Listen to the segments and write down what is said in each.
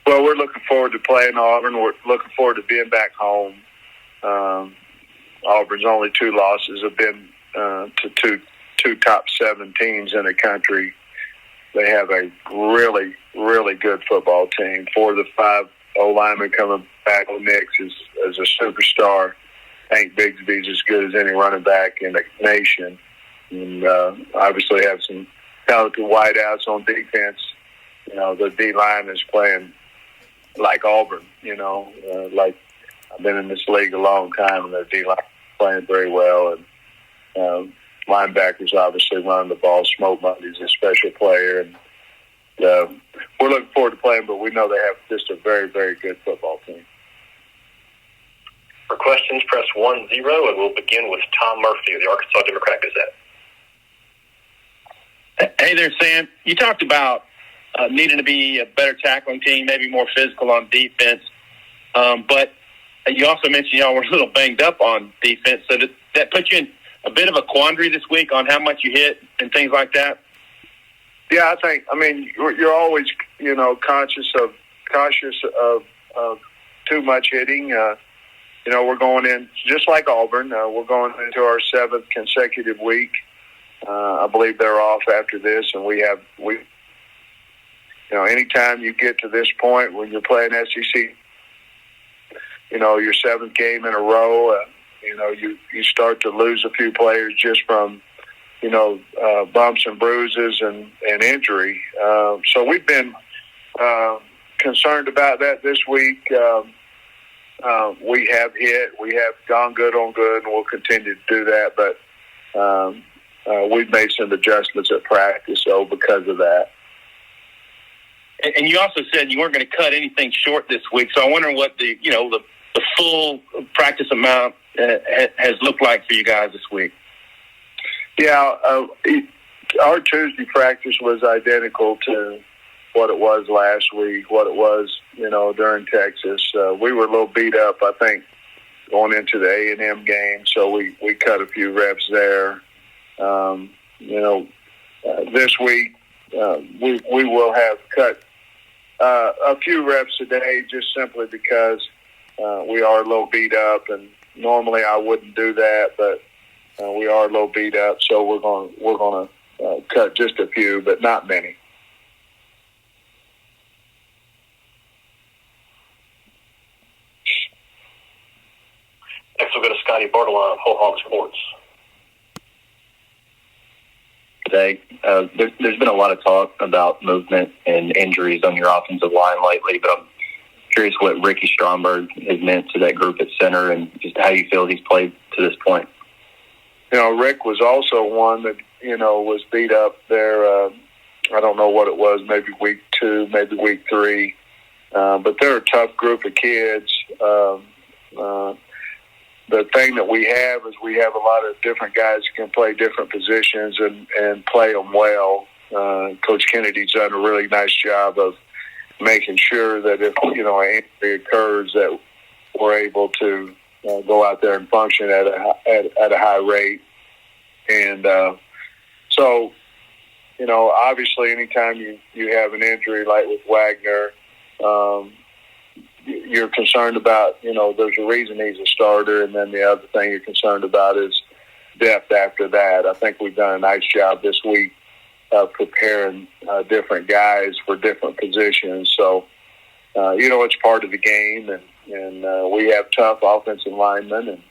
Well, we're looking forward to playing Auburn. We're looking forward to being back home. Auburn's only 2 losses have been to two top 7 teams in the country. They have a really, really good football team. 4 of the 5 O-linemen coming back. Nix is a superstar. Tank Bigsby is as good as any running back in the nation. And obviously have some talented wideouts on defense. You know, the D-line is playing like Auburn, like I've been in this league a long time, and the D-line is playing very well. And linebackers obviously running the ball. Smoke Money's a special player. And we're looking forward to playing, but we know they have just a very, very good football team. For questions, press 10, and we'll begin with Tom Murphy of the Arkansas Democrat-Gazette. Hey there, Sam. You talked about needing to be a better tackling team, maybe more physical on defense. But you also mentioned y'all were a little banged up on defense. So did that put you in a bit of a quandary this week on how much you hit and things like that? Yeah, I mean, you're always, cautious of too much hitting. We're going in, just like Auburn, we're going into our 7th consecutive week. I believe they're off after this, and anytime you get to this point when you're playing SEC, your 7th game in a row, you start to lose a few players just from, bumps and bruises and injury. So we've been concerned about that this week. We have hit, we have gone good on good, and we'll continue to do that. But we've made some adjustments at practice, because of that. And you also said you weren't going to cut anything short this week. So I wonder what the full practice amount has looked like for you guys this week. Yeah, our Tuesday practice was identical to what it was last week, what it was, during Texas. We were a little beat up, I think, going into the A&M game, so we cut a few reps there. This week we will have cut a few reps today just simply because we are a little beat up, and normally I wouldn't do that, but we are a little beat up, so we're going to cut just a few, but not many. Next we'll go to Scotty Bartolon of Whole Hog Sports. Today, there's been a lot of talk about movement and injuries on your offensive line lately, but I'm curious what Ricky Stromberg has meant to that group at center and just how you feel he's played to this point. Rick was also one that, was beat up there. I don't know what it was, maybe week 2, maybe week 3. But they're a tough group of kids. The thing that we have is we have a lot of different guys who can play different positions and play them well. Coach Kennedy's done a really nice job of making sure that if, an injury occurs that we're able to go out there and function at a high rate. And so, obviously anytime you have an injury like with Wagner, you're concerned about, there's a reason he's a starter, and then the other thing you're concerned about is depth after that. I think we've done a nice job this week of preparing different guys for different positions. So, it's part of the game, and we have tough offensive linemen, and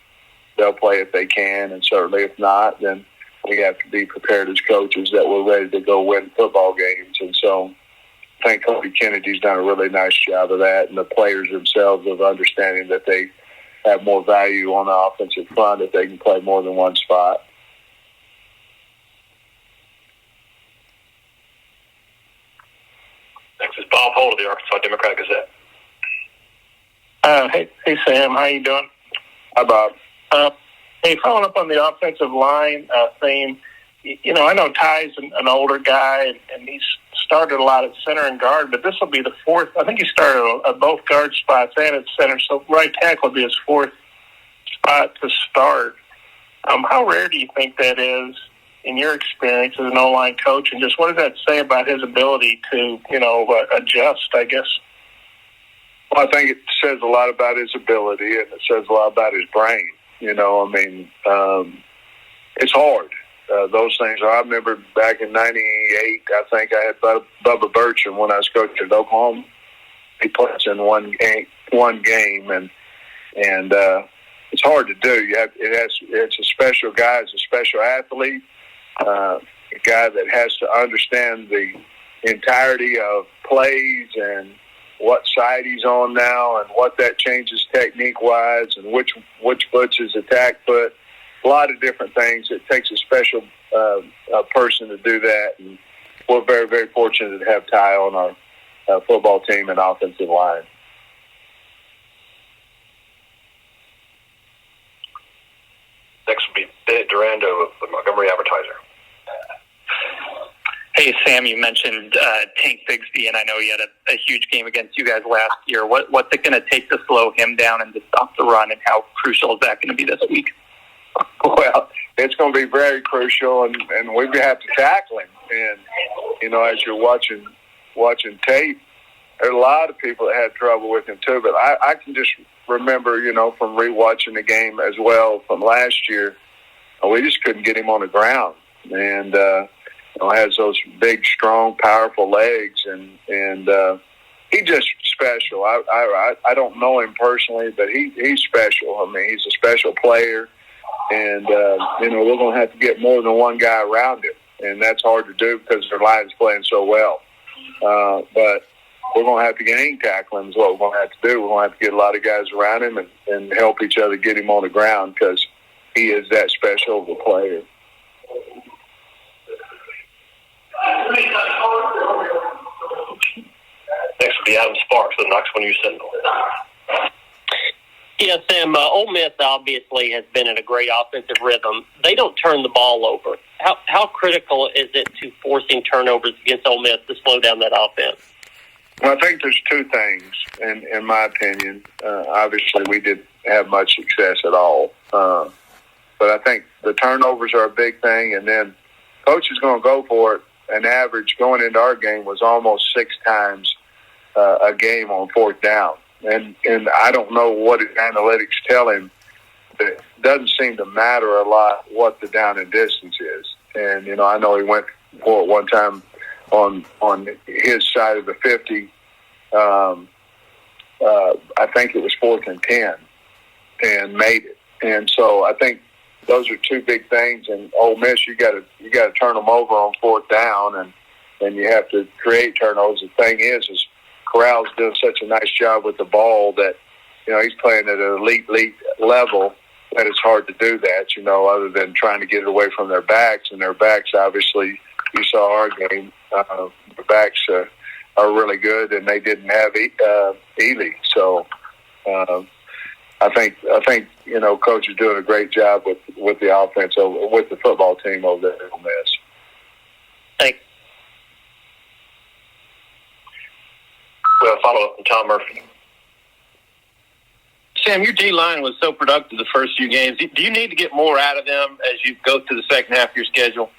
they'll play if they can, and certainly if not, then we have to be prepared as coaches that we're ready to go win football games. And so I think Coach Kennedy's done a really nice job of that, and the players themselves of understanding that they have more value on the offensive front if they can play more than one spot. Next is Bob Holt of the Arkansas Democrat-Gazette. Hey, Sam. How you doing? Hi, Bob. Hey, following up on the offensive line theme, I know Ty's an older guy, and he's started a lot at center and guard, but this will be the 4th. I think he started at both guard spots and at center, so right tackle will be his 4th spot to start. How rare do you think that is in your experience as an O-line coach, and just what does that say about his ability to, adjust, I guess? Well, I think it says a lot about his ability, and it says a lot about his brain. It's hard. Those things. I remember back in '98, I think I had Bubba Burcham when I was coaching at Oklahoma. He plays in one game, and it's hard to do. It's a special guy. It's a special athlete, a guy that has to understand the entirety of plays and what side he's on now, and what that changes technique-wise, and which foot's his attack foot. A lot of different things. It takes a special person to do that, and we're very, very fortunate to have Ty on our football team and offensive line. Next will be Bennett Durando of the Montgomery Advertiser. Hey, Sam, you mentioned Tank Bigsby, and I know he had a huge game against you guys last year. What's it going to take to slow him down and to stop the run, and how crucial is that going to be this week? Well, it's going to be very crucial, and we have to tackle him. And, as you're watching tape, there's a lot of people that had trouble with him too. But I can just remember, from rewatching the game as well from last year, we just couldn't get him on the ground. And, has those big, strong, powerful legs, and he's just special. I don't know him personally, but he's special. I mean, he's a special player, and we're going to have to get more than one guy around him, and that's hard to do because their line's playing so well. But we're going to have to gang tackle him is what we're going to have to do. We're going to have to get a lot of guys around him and help each other get him on the ground because he is that special of a player. Next will be Adam Sparks of the Knoxville News Sentinel. Yeah, Sam, Ole Miss obviously has been in a great offensive rhythm. They don't turn the ball over. How critical is it to forcing turnovers against Ole Miss to slow down that offense? Well, I think there's two things, in my opinion. Obviously, we didn't have much success at all. But I think the turnovers are a big thing, and then coach is going to go for it. An average going into our game was almost 6 times a game on fourth down. And I don't know what his analytics tell him, but it doesn't seem to matter a lot what the down and distance is. And, I know he went for it one time on his side of the 50. I think it was 4th and 10 and made it. And so I think those are two big things. And Ole Miss, you got to turn them over on fourth down, and you have to create turnovers. The thing is Corral's doing such a nice job with the ball that he's playing at an elite level that it's hard to do that. Other than trying to get it away from their backs, and their backs obviously you saw our game. The backs are really good, and they didn't have Ely. So I think coach is doing a great job with the offense with the football team over there at Ole Miss. Thanks. We'll have a follow-up from Tom Murphy. Sam, your D-line was so productive the first few games. Do you need to get more out of them as you go through the second half of your schedule?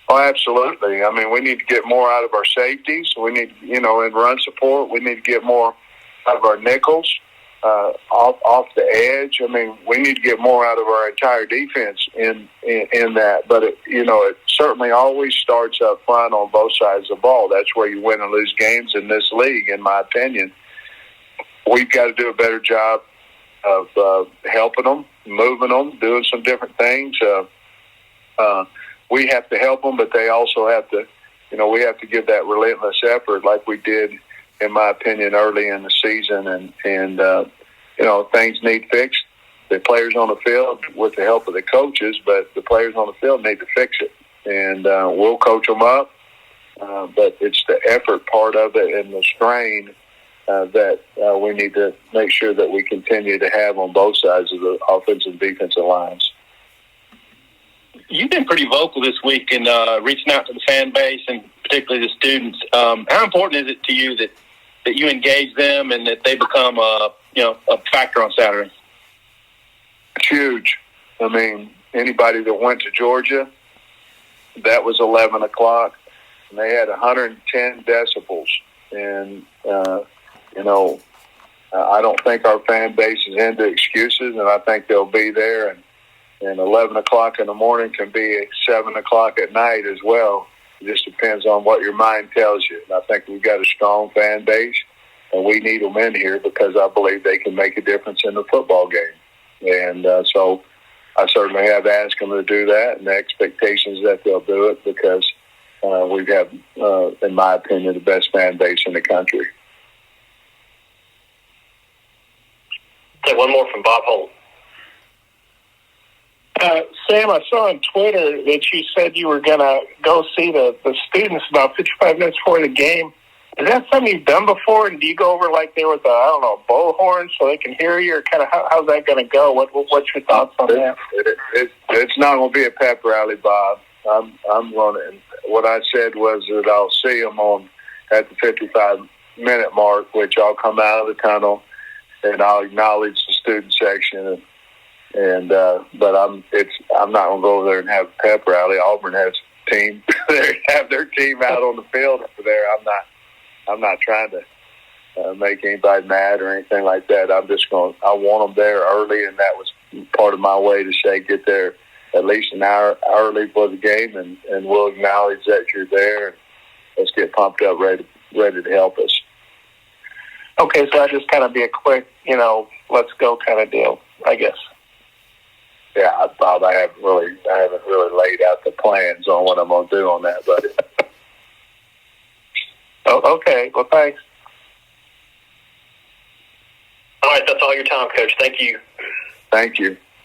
Oh, absolutely. I mean, we need to get more out of our safeties. We need, in run support, we need to get more out of our nickels. Off the edge. I mean, we need to get more out of our entire defense in that. But it certainly always starts up front on both sides of the ball. That's where you win and lose games in this league, in my opinion. We've got to do a better job of helping them, moving them, doing some different things. We have to help them, but they also have to. We have to give that relentless effort, like we did, in my opinion, early in the season, and things need fixed. The players on the field, with the help of the coaches, but the players on the field need to fix it, and we'll coach them up. But it's the effort part of it and the strain that we need to make sure that we continue to have on both sides of the offensive and defensive lines. You've been pretty vocal this week in reaching out to the fan base and particularly the students. How important is it to you that you engage them and that they become a factor on Saturday? It's huge. I mean, anybody that went to Georgia, that was 11 o'clock, and they had 110 decibels. And, I don't think our fan base is into excuses, and I think they'll be there. And 11 o'clock in the morning can be 7 o'clock at night as well. It just depends on what your mind tells you. And I think we've got a strong fan base, and we need them in here because I believe they can make a difference in the football game. And so I certainly have asked them to do that, and the expectation is that they'll do it because we have, in my opinion, the best fan base in the country. Okay, one more from Bob Holt. Sam, I saw on Twitter that you said you were going to go see the students about 55 minutes before the game. Is that something you've done before? And do you go over like there with a bullhorn so they can hear you? Or kind of how's that going to go? What's your thoughts on that? It's not going to be a pep rally, Bob. I'm going to. What I said was that I'll see them at the 55-minute mark, which I'll come out of the tunnel and I'll acknowledge the student section. But I'm not going to go over there and have a pep rally. Auburn has a team. They have their team out on the field over there. I'm not trying to make anybody mad or anything like that. I want them there early, and that was part of my way to say get there at least an hour early for the game, and we'll acknowledge that you're there, and let's get pumped up, ready to help us. Okay, so that just kind of be a quick, let's go kind of deal, I guess. Yeah, Bob, I haven't really laid out the plans on what I'm going to do on that, buddy. Oh, okay. Well, thanks. All right, that's all your time, Coach. Thank you. Thank you.